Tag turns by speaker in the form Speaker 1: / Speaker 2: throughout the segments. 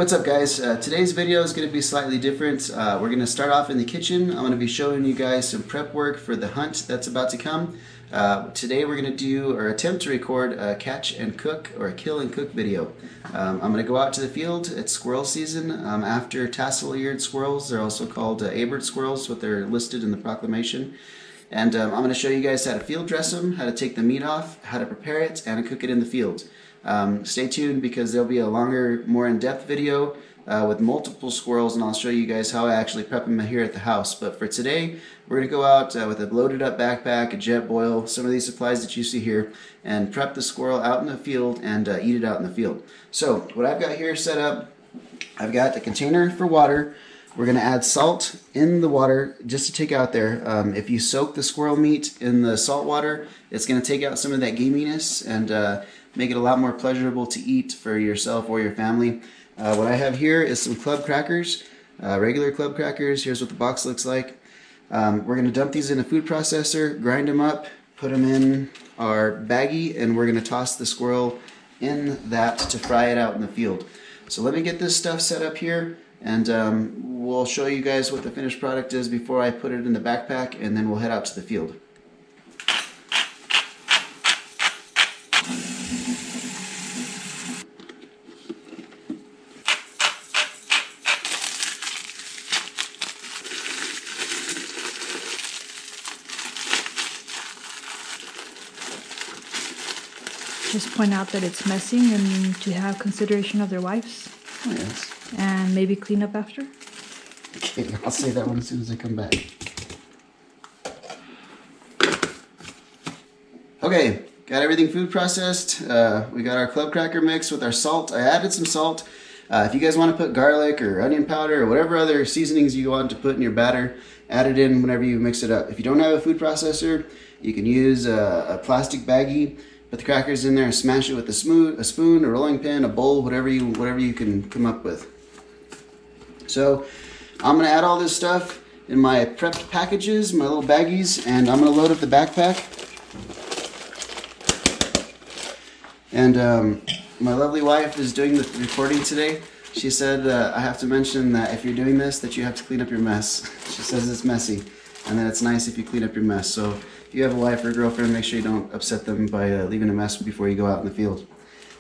Speaker 1: what's up guys? Today's video is going to be slightly different. We're going to start off in the kitchen. I'm going to be showing you guys some prep work for the hunt that's about to come. Today we're going to do or attempt to record a catch and cook or a kill and cook video. I'm going to go out to the field. It's squirrel season. After tassel-eared squirrels, they're also called abert squirrels, what they're listed in the proclamation. And I'm going to show you guys how to field dress them, how to take the meat off, how to prepare it, and to cook it in the field. Stay tuned because there'll be a longer, more in-depth video with multiple squirrels, and I'll show you guys how I actually prep them here at the house. But for today, we're going to go out with a loaded up backpack, a jetboil, some of these supplies that you see here, and prep the squirrel out in the field and eat it out in the field. So what I've got here set up, I've got a container for water. We're going to add salt in the water just to take out there. If you soak the squirrel meat in the salt water, it's going to take out some of that gaminess and make it a lot more pleasurable to eat for yourself or your family. What I have here is some club crackers, regular club crackers. Here's what the box looks like. We're going to dump these in a food processor, grind them up, put them in our baggie, and we're going to toss the squirrel in that to fry it out in the field. So let me get this stuff set up here, and we'll show you guys what the finished product is before I put it in the backpack, and then we'll head out to the field.
Speaker 2: Just point out that it's messy and to have consideration of their wives.
Speaker 1: Oh, yes.
Speaker 2: And maybe clean up after.
Speaker 1: Okay, I'll say that one as soon as I come back. Okay, got everything food processed. We got our club cracker mix with our salt. I added some salt. If you guys want to put garlic or onion powder or whatever other seasonings you want to put in your batter, add it in whenever you mix it up. If you don't have a food processor, you can use a plastic baggie. Put the crackers in there and smash it with a spoon, a rolling pin, a bowl, whatever you can come up with. So I'm going to add all this stuff in my prepped packages, my little baggies, and I'm going to load up the backpack. And my lovely wife is doing the recording today. She said I have to mention that if you're doing this, that you have to clean up your mess. She says it's messy, and that it's nice if you clean up your mess. So if you have a wife or a girlfriend, make sure you don't upset them by leaving a mess before you go out in the field.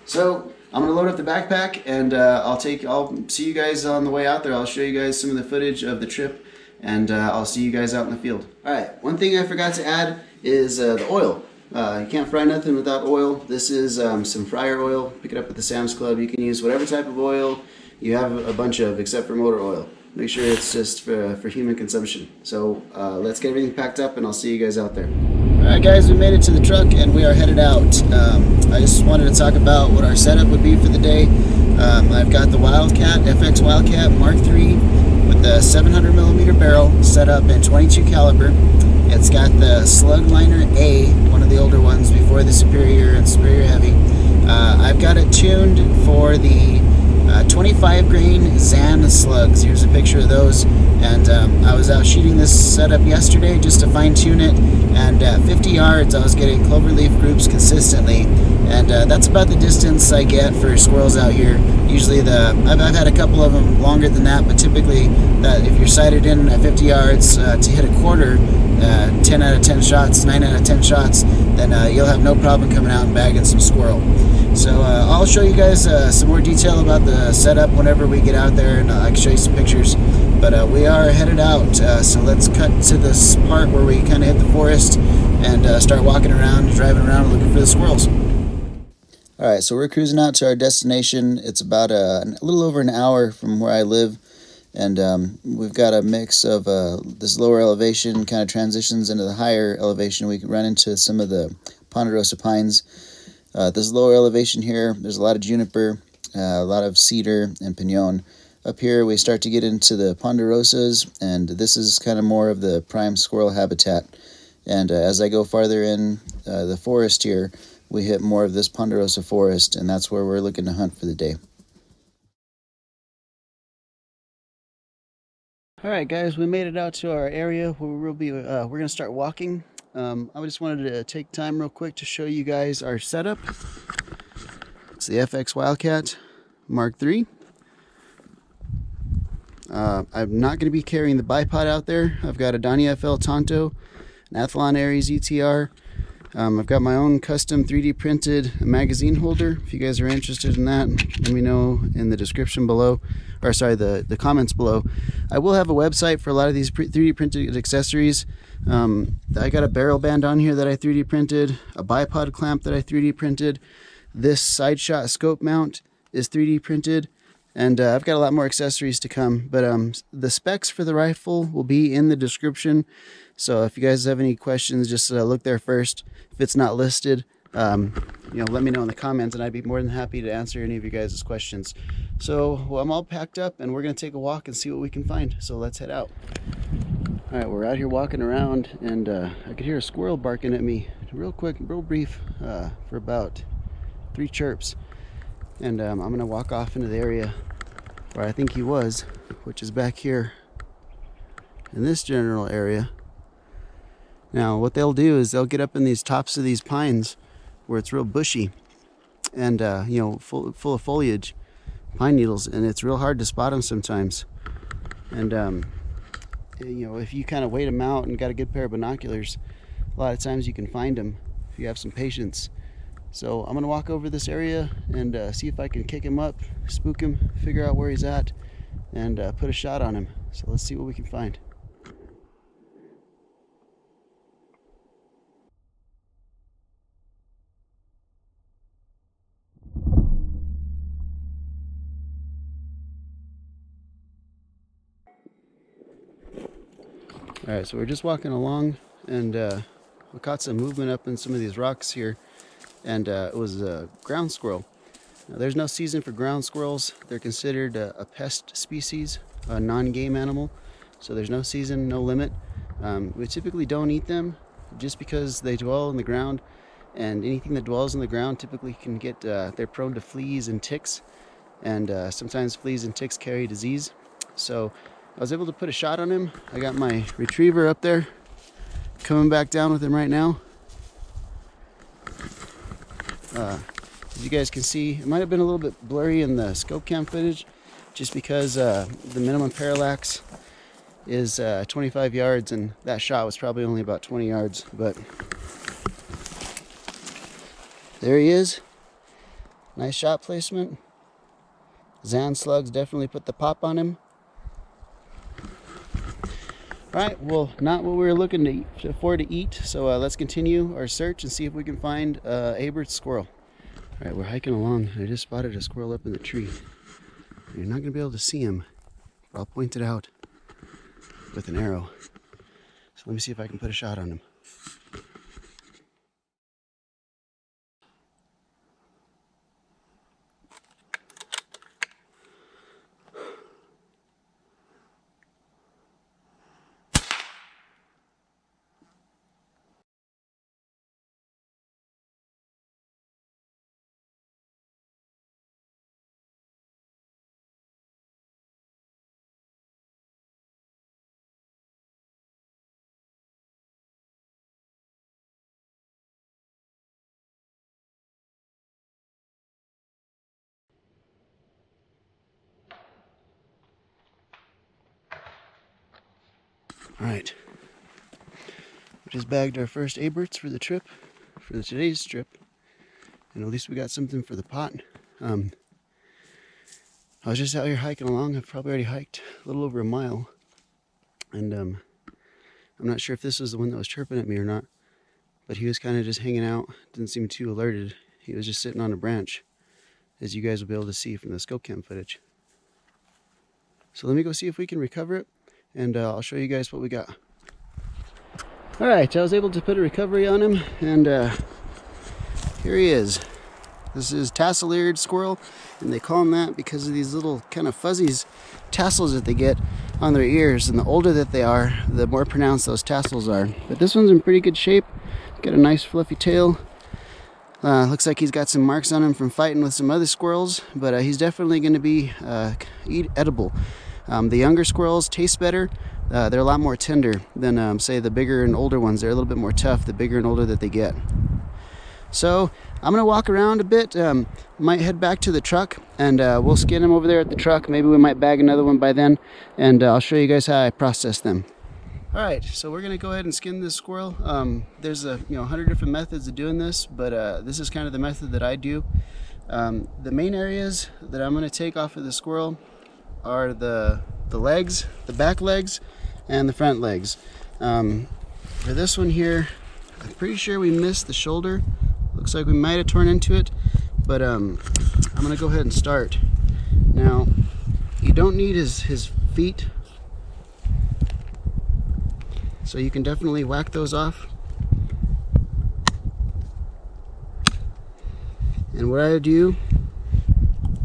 Speaker 1: So I'm going to load up the backpack, and I'll see you guys on the way out there. I'll show you guys some of the footage of the trip, and I'll see you guys out in the field. Alright, one thing I forgot to add is the oil. You can't fry nothing without oil. This is some fryer oil. Pick it up at the Sam's Club. You can use whatever type of oil you have a bunch of, except for motor oil. Make sure it's just for human consumption. So let's get everything packed up, and I'll see you guys out there. Alright guys, we made it to the truck and we are headed out. I just wanted to talk about what our setup would be for the day. I've got the Wildcat, FX Wildcat MK3 with the 700mm barrel set up in 22 caliber. It's got the Slug liner A, one of the older ones before the Superior and Superior Heavy. I've got it tuned for the 25 grain Zan slugs. Here's a picture of those, and I was out shooting this setup yesterday just to fine tune it, and at 50 yards I was getting cloverleaf groups consistently, and that's about the distance I get for squirrels out here. Usually I've had a couple of them longer than that, but typically that if you're sighted in at 50 yards to hit a quarter, 10 out of 10 shots, 9 out of 10 shots, then you'll have no problem coming out and bagging some squirrel. So I'll show you guys some more detail about the setup whenever we get out there, and I can show you some pictures. But we are headed out, so let's cut to this part where we kind of hit the forest and start walking around, driving around, looking for the squirrels. Alright, so we're cruising out to our destination. It's about a little over an hour from where I live, and we've got a mix of this lower elevation kind of transitions into the higher elevation. We can run into some of the ponderosa pines. This lower elevation here, there's a lot of juniper, a lot of cedar and pinon. Up here we start to get into the ponderosas, and this is kind of more of the prime squirrel habitat. And as I go farther in the forest here, we hit more of this ponderosa forest, and that's where we're looking to hunt for the day. Alright guys, we made it out to our area where we're going to start walking. I just wanted to take time real quick to show you guys our setup. It's the FX Wildcat MK3. I'm not going to be carrying the bipod out there. I've got a Donny FL Tanto, an Athlon Ares ETR. I've got my own custom 3D printed magazine holder. If you guys are interested in that, let me know in the description below, or sorry, the comments below. I will have a website for a lot of these 3D printed accessories. I got a barrel band on here that I 3D printed, a bipod clamp that I 3D printed. This side shot scope mount is 3D printed, and I've got a lot more accessories to come. But the specs for the rifle will be in the description. So if you guys have any questions, just look there first. If it's not listed, let me know in the comments, and I'd be more than happy to answer any of you guys' questions. So I'm all packed up, and we're gonna take a walk and see what we can find. So let's head out. All right, we're out here walking around, and I could hear a squirrel barking at me real quick, real brief, for about 3 chirps. And I'm gonna walk off into the area where I think he was, which is back here in this general area. Now what they'll do is they'll get up in these tops of these pines where it's real bushy and full of foliage, pine needles, and it's real hard to spot them sometimes. And if you kind of wait them out and got a good pair of binoculars, a lot of times you can find them if you have some patience. So I'm gonna walk over this area and see if I can kick him up, spook him, figure out where he's at, and put a shot on him. So let's see what we can find. All right, so we're just walking along, and we caught some movement up in some of these rocks here, and it was a ground squirrel. Now, there's no season for ground squirrels. They're considered a pest species, a non-game animal, so there's no season, no limit. We typically don't eat them just because they dwell in the ground, and anything that dwells in the ground typically can get, they're prone to fleas and ticks, and sometimes fleas and ticks carry disease. So I was able to put a shot on him. I got my retriever up there, coming back down with him right now. As you guys can see, it might have been a little bit blurry in the scope cam footage, just because the minimum parallax is 25 yards, and that shot was probably only about 20 yards. But there he is. Nice shot placement. Zan slugs definitely put the pop on him. Right, well, not what we were looking for to eat, so let's continue our search and see if we can find Abert's squirrel. All right, we're hiking along. I just spotted a squirrel up in the tree. You're not going to be able to see him, but I'll point it out with an arrow. So let me see if I can put a shot on him. All right, we just bagged our first Aberts for the trip, for today's trip, and at least we got something for the pot. I was just out here hiking along. I've probably already hiked a little over a mile, and I'm not sure if this was the one that was chirping at me or not, but he was kind of just hanging out, didn't seem too alerted. He was just sitting on a branch, as you guys will be able to see from the scope cam footage. So let me go see if we can recover it, and I'll show you guys what we got. All right, I was able to put a recovery on him, and here he is. This is tassel-eared squirrel, and they call them that because of these little kind of fuzzies, tassels that they get on their ears, and the older that they are, the more pronounced those tassels are. But this one's in pretty good shape. Got a nice fluffy tail. Looks like he's got some marks on him from fighting with some other squirrels, but he's definitely going to be edible. The younger squirrels taste better. They're a lot more tender than, say, the bigger and older ones. They're a little bit more tough the bigger and older that they get. So I'm gonna walk around a bit, might head back to the truck, and we'll skin them over there at the truck. Maybe we might bag another one by then, and I'll show you guys how I process them. Alright, so we're gonna go ahead and skin this squirrel. There's 100 different methods of doing this, but this is kind of the method that I do. The main areas that I'm gonna take off of the squirrel are the legs, the back legs, and the front legs. For this one here, I'm pretty sure we missed the shoulder. Looks like we might have torn into it, but I'm gonna go ahead and start. Now, you don't need his feet, so you can definitely whack those off. And what I do,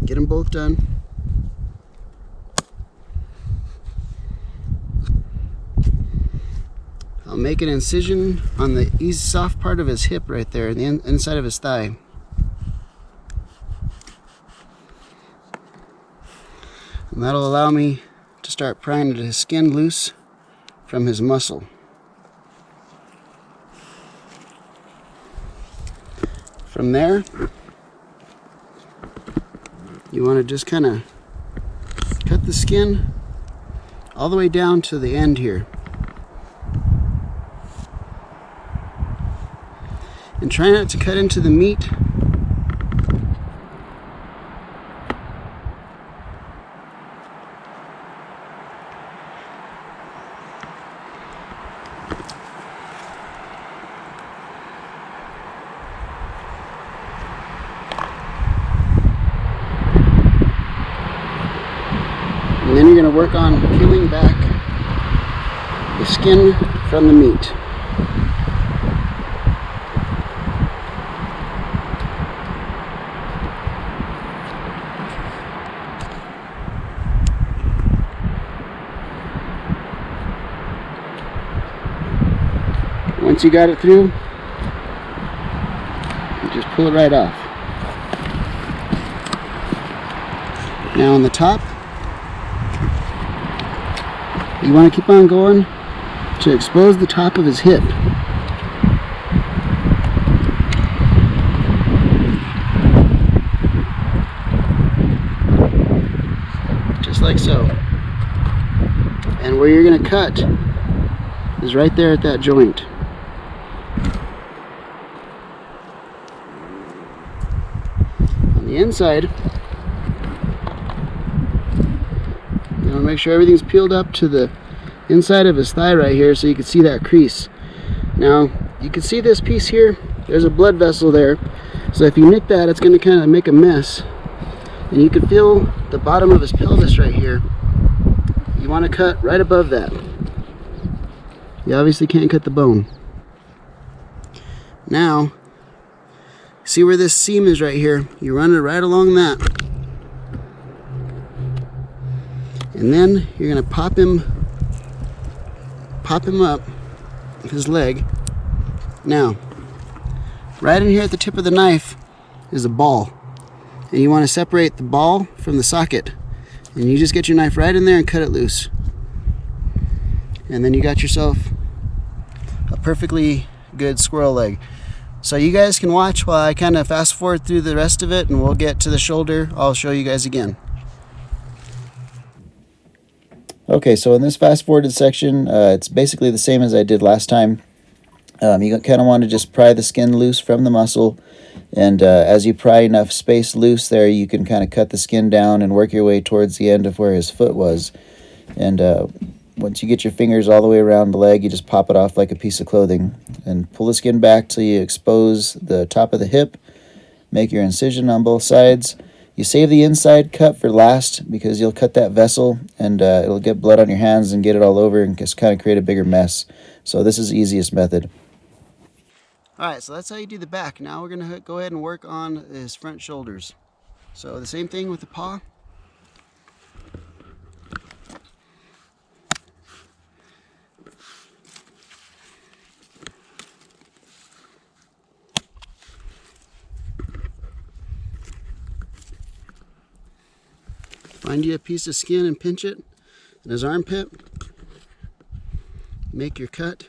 Speaker 1: get them both done. I'll make an incision on the easy soft part of his hip right there, the inside of his thigh. And that'll allow me to start prying his skin loose from his muscle. From there, you want to just kind of cut the skin all the way down to the end here. And try not to cut into the meat. And then you're going to work on peeling back the skin from the meat. Once you got it through, you just pull it right off. Now on the top, you want to keep on going to expose the top of his hip. Just like so. And where you're going to cut is right there at that joint. The inside, you want to make sure everything's peeled up to the inside of his thigh right here so you can see that crease. Now you can see this piece here, there's a blood vessel there, so if you nick that, it's going to kind of make a mess, and you can feel the bottom of his pelvis right here. You want to cut right above that. You obviously can't cut the bone. Now see where this seam is right here? You run it right along that. And then you're gonna pop him up, his leg. Now, right in here at the tip of the knife is a ball. And you wanna separate the ball from the socket. And you just get your knife right in there and cut it loose. And then you got yourself a perfectly good squirrel leg. So you guys can watch while I kind of fast forward through the rest of it, and we'll get to the shoulder. I'll show you guys again. Okay, so in this fast forwarded section, it's basically the same as I did last time. You kind of want to just pry the skin loose from the muscle, and as you pry enough space loose there, you can kind of cut the skin down and work your way towards the end of where his foot was. And once you get your fingers all the way around the leg, you just pop it off like a piece of clothing and pull the skin back till you expose the top of the hip. Make your incision on both sides. You save the inside cut for last because you'll cut that vessel and it'll get blood on your hands and get it all over and just kind of create a bigger mess. So this is the easiest method. Alright, so that's how you do the back. Now we're going to go ahead and work on his front shoulders. So the same thing with the paw. Find you a piece of skin and pinch it in his armpit. Make your cut.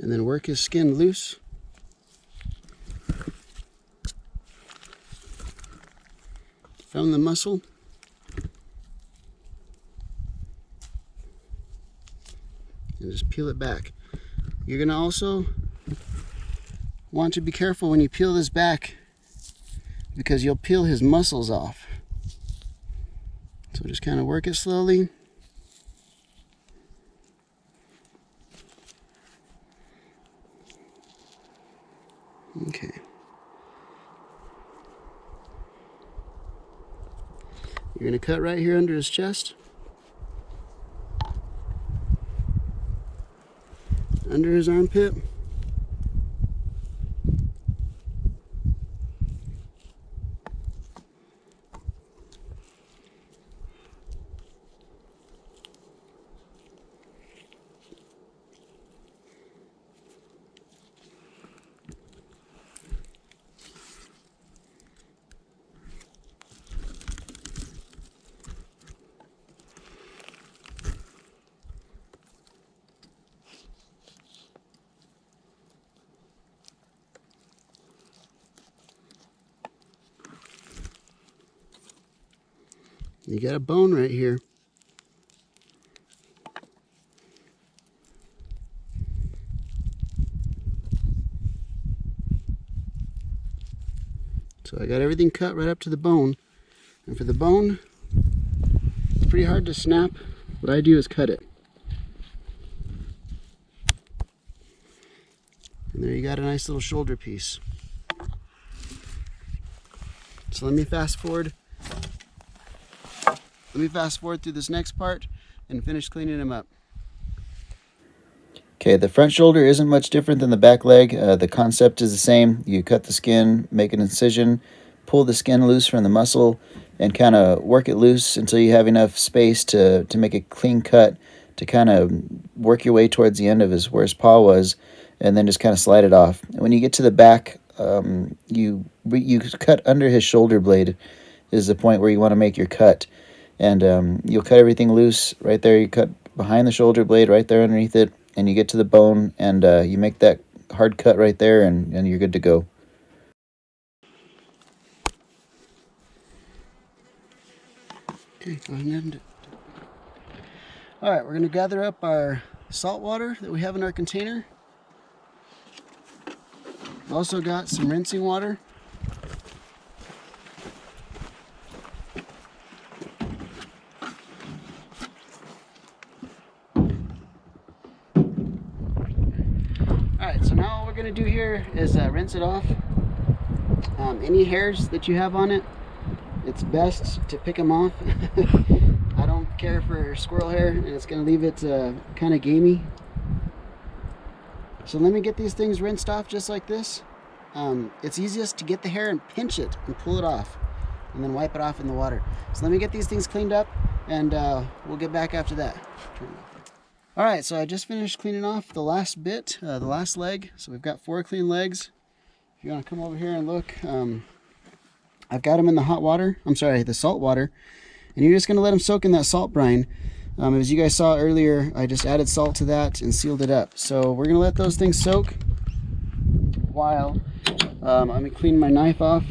Speaker 1: and then work his skin loose. From the muscle. And just peel it back. You're going to also want to be careful when you peel this back, because you'll peel his muscles off. So just kind of work it slowly. Okay. You're going to cut right here under his chest. Under his armpit. You got a bone right here. So I got everything cut right up to the bone. And for the bone, it's pretty hard to snap. What I do is cut it. And there you got a nice little shoulder piece. So let me fast forward. Let me fast forward through this next part and finish cleaning him up.
Speaker 3: Okay, the front shoulder isn't much different than the back leg. The concept is the same. You cut the skin, make an incision, pull the skin loose from the muscle, and kind of work it loose until you have enough space to make a clean cut to kind of work your way towards the end of where his paw was, and then just kind of slide it off. And when you get to the back, you cut under his shoulder blade is the point where you want to make your cut. And you'll cut everything loose right there. You cut behind the shoulder blade right there underneath it, and you get to the bone, and you make that hard cut right there, and you're good to go.
Speaker 1: Okay, go ahead and all right, we're going to gather up our salt water that we have in our container. We've also got some rinsing water. Alright, so now all we're going to do here is rinse it off. Any hairs that you have on it, it's best to pick them off. I don't care for squirrel hair, and it's going to leave it kind of gamey. So let me get these things rinsed off just like this. It's easiest to get the hair and pinch it and pull it off, and then wipe it off in the water. So let me get these things cleaned up, and we'll get back after that. Alright, so I just finished cleaning off the last bit, the last leg. So we've got 4 clean legs. If you want to come over here and look, I've got them in the hot water. I'm sorry, the salt water. And you're just going to let them soak in that salt brine. As you guys saw earlier, I just added salt to that and sealed it up. So we're going to let those things soak while I'm going to clean my knife off.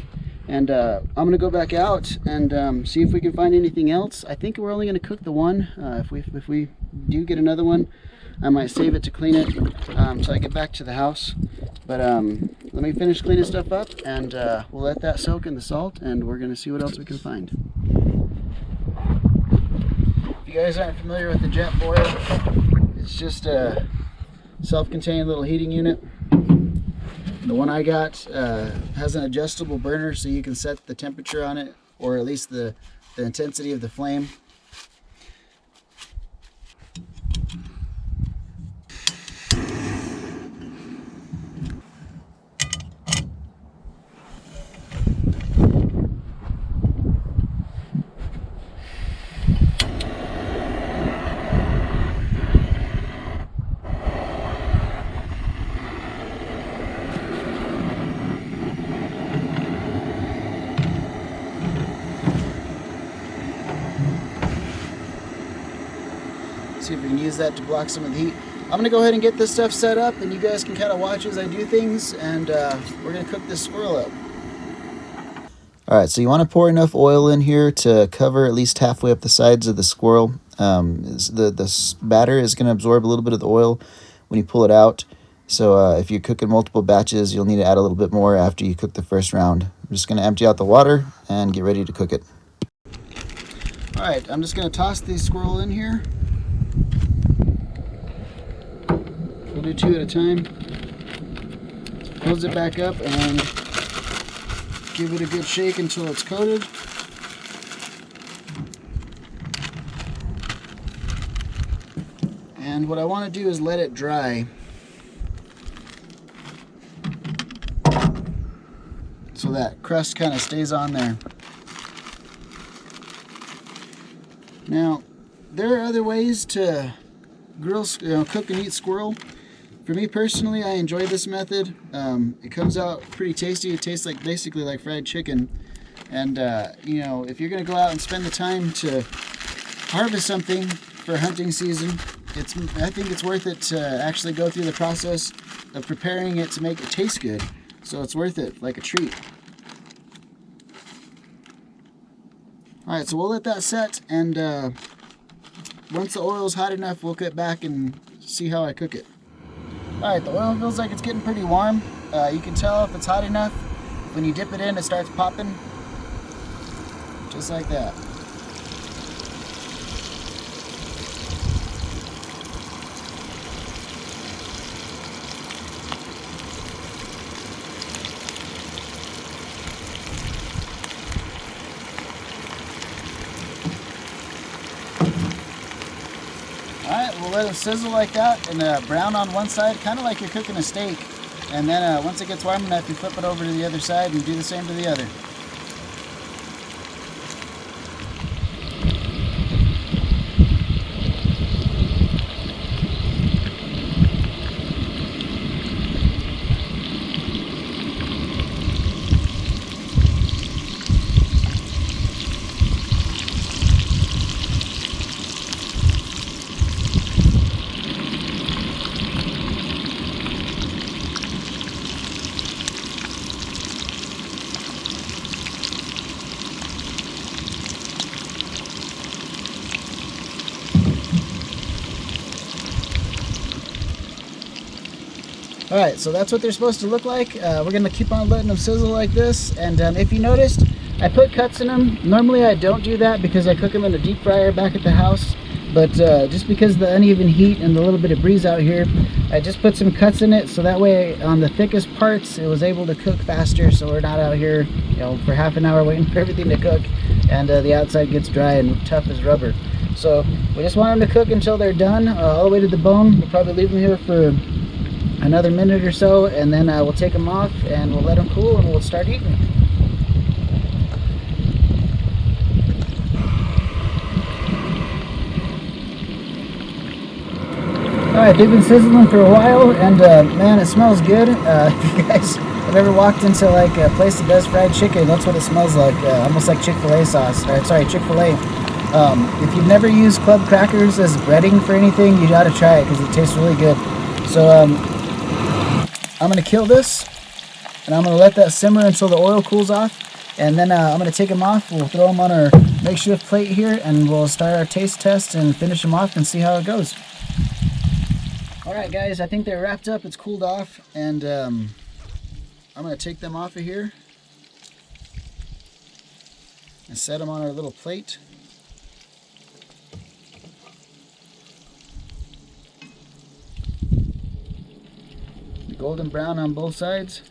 Speaker 1: And I'm going to go back out and see if we can find anything else. I think we're only going to cook the one. If we do get another one, I might save it to clean it so I get back to the house. But let me finish cleaning stuff up, and we'll let that soak in the salt, and we're going to see what else we can find. If you guys aren't familiar with the jetboil, it's just a self-contained little heating unit. The one I got has an adjustable burner, so you can set the temperature on it, or at least the intensity of the flame. See if we can use that to block some of the heat. I'm gonna go ahead and get this stuff set up, and you guys can kind of watch as I do things, and we're gonna cook this squirrel up.
Speaker 3: Alright, so you want to pour enough oil in here to cover at least halfway up the sides of the squirrel. The batter is going to absorb a little bit of the oil when you pull it out. So if you're cooking multiple batches, you'll need to add a little bit more after you cook the first round. I'm just going to empty out the water and get ready to cook it.
Speaker 1: Alright, I'm just going to toss the squirrel in here. We'll do 2 at a time. Close it back up and give it a good shake until it's coated. And what I want to do is let it dry. So that crust kind of stays on there. Now, there are other ways to cook and eat squirrel. For me personally, I enjoy this method. It comes out pretty tasty. It tastes like basically like fried chicken. And you know, if you're gonna go out and spend the time to harvest something for hunting season, I think it's worth it to actually go through the process of preparing it to make it taste good. So it's worth it, like a treat. Alright, so we'll let that set, and once the oil's hot enough, we'll get back and see how I cook it. Alright, the oil feels like it's getting pretty warm. You can tell if it's hot enough. When you dip it in, it starts popping. Just like that. Alright, we'll let it sizzle like that and brown on one side, kind of like you're cooking a steak. And then once it gets warm enough, you flip it over to the other side and do the same to the other. Alright, so that's what they're supposed to look like. We're going to keep on letting them sizzle like this. And if you noticed, I put cuts in them. Normally I don't do that because I cook them in a deep fryer back at the house. But just because of the uneven heat and the little bit of breeze out here, I just put some cuts in it so that way on the thickest parts it was able to cook faster, so we're not out here, you know, for half an hour waiting for everything to cook and the outside gets dry and tough as rubber. So we just want them to cook until they're done, all the way to the bone. We'll probably leave them here for another minute or so, and then we'll take them off and we'll let them cool and we'll start eating. Alright, they've been sizzling for a while, and man, it smells good. If you guys have ever walked into like a place that does fried chicken, that's what it smells like, almost like Chick-fil-A sauce, or sorry, Chick-fil-A. If you've never used club crackers as breading for anything, you gotta try it because it tastes really good. So I'm going to kill this, and I'm going to let that simmer until the oil cools off, and then I'm going to take them off. We'll throw them on our makeshift plate here, and we'll start our taste test and finish them off and see how it goes. Alright guys, I think they're wrapped up, it's cooled off, and I'm going to take them off of here and set them on our little plate. Golden brown on both sides.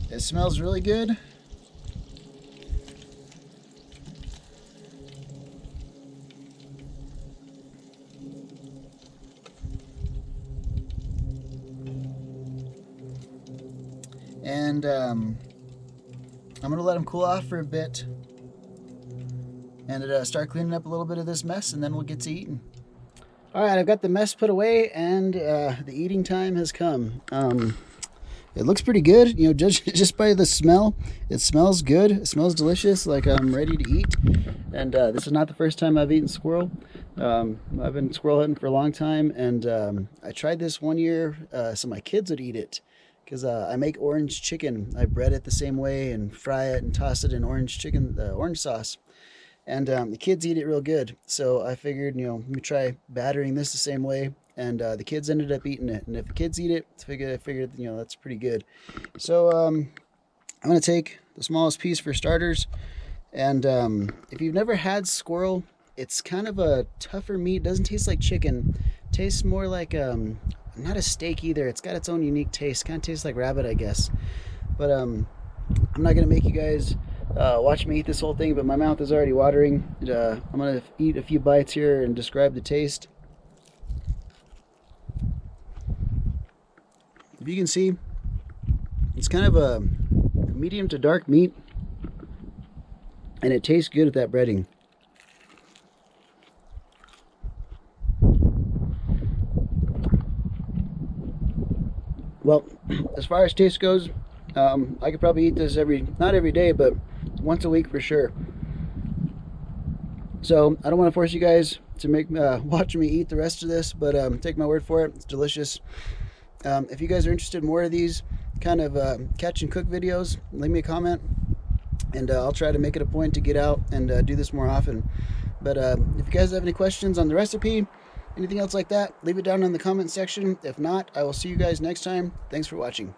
Speaker 1: It smells really good. And I'm gonna let them cool off for a bit and start cleaning up a little bit of this mess, and then we'll get to eating. Alright, I've got the mess put away, and the eating time has come. it looks pretty good, you know, just by the smell. It smells good. It smells delicious, like I'm ready to eat. And this is not the first time I've eaten squirrel. I've been squirrel hunting for a long time, and I tried this one year so my kids would eat it, because I make orange chicken. I bread it the same way and fry it and toss it in orange sauce. And the kids eat it real good. So I figured, you know, let me try battering this the same way. And the kids ended up eating it. And if the kids eat it, I figured, you know, that's pretty good. So I'm going to take the smallest piece for starters. And if you've never had squirrel, it's kind of a tougher meat. It doesn't taste like chicken. It tastes more like, not a steak either. It's got its own unique taste. Kind of tastes like rabbit, I guess. But I'm not going to make you guys watch me eat this whole thing, but my mouth is already watering. I'm going to eat a few bites here and describe the taste. If you can see, it's kind of a medium to dark meat, and it tastes good with that breading. Well, as far as taste goes, I could probably eat this not every day, but once a week for sure. So I don't want to force you guys to watch me eat the rest of this, but take my word for it, it's delicious. If you guys are interested in more of these kind of catch and cook videos, leave me a comment, and I'll try to make it a point to get out and do this more often. But if you guys have any questions on the recipe, anything else like that, leave it down in the comment section. If not, I will see you guys next time. Thanks for watching.